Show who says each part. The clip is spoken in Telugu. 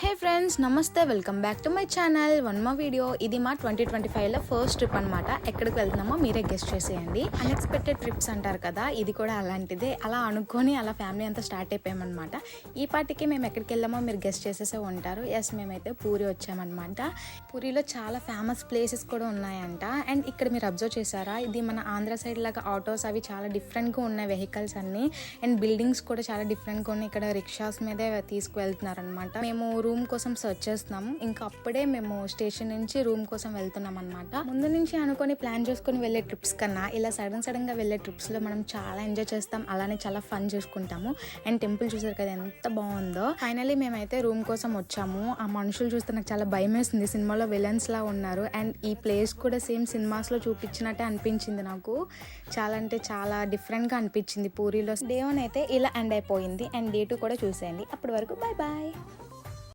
Speaker 1: హే ఫ్రెండ్స్, నమస్తే. Welcome back to my channel. One more video. ఇది మా 2025లో ఫస్ట్ ట్రిప్ అనమాట. ఎక్కడికి వెళ్తున్నామో మీరే గెస్ట్ చేసేయండి. అన్ఎక్స్పెక్టెడ్ ట్రిప్స్ అంటారు కదా, ఇది కూడా అలాంటిదే. అలా అనుకొని అలా ఫ్యామిలీ అంతా స్టార్ట్ అయిపోయామన్నమాట. ఈ పాటికి మేము ఎక్కడికి వెళ్ళామో మీరు గెస్ట్ చేసేసే ఉంటారు. ఎస్, మేమైతే పూరి వచ్చామన్నమాట. పూరిలో చాలా ఫేమస్ ప్లేసెస్ కూడా ఉన్నాయంట. అండ్ ఇక్కడ మీరు అబ్జర్వ్ చేశారా, ఇది మన ఆంధ్ర సైడ్ లాగా ఆటోస్ అవి చాలా డిఫరెంట్గా ఉన్నాయి, వెహికల్స్ అన్నీ. అండ్ బిల్డింగ్స్ కూడా చాలా డిఫరెంట్గా ఉన్నాయి. ఇక్కడ రిక్షాస్ మీదే తీసుకువెళ్తున్నారనమాట. మేము రూమ్ కోసం సర్చ్ చేస్తున్నాము. ఇంకా అప్పుడే మేము స్టేషన్ నుంచి రూమ్ కోసం వెళ్తున్నాం అనమాట. ముందు నుంచి అనుకొని ప్లాన్ చేసుకుని వెళ్ళే ట్రిప్స్ కన్నా ఇలా సడన్ గా వెళ్ళే ట్రిప్స్ లో మనం చాలా ఎంజాయ్ చేస్తాం, అలానే చాలా ఫన్ చేసుకుంటాము. అండ్ టెంపుల్ చూసారు కదా ఎంత బాగుందో. ఫైనల్లీ మేమైతే రూమ్ కోసం వచ్చాము. ఆ మనుషులు చూస్తే నాకు చాలా భయం వేస్తుంది, సినిమాలో విలన్స్ లా ఉన్నారు. అండ్ ఈ ప్లేస్ కూడా సేమ్ సినిమాస్ లో చూపించినట్టే అనిపించింది నాకు. చాలా అంటే చాలా డిఫరెంట్ గా అనిపించింది పూరిలో. డే 1 అయితే ఇలా ఎండ్ అయిపోయింది. అండ్ డే 2 కూడా చూసేయండి. అప్పటి వరకు బాయ్ బాయ్.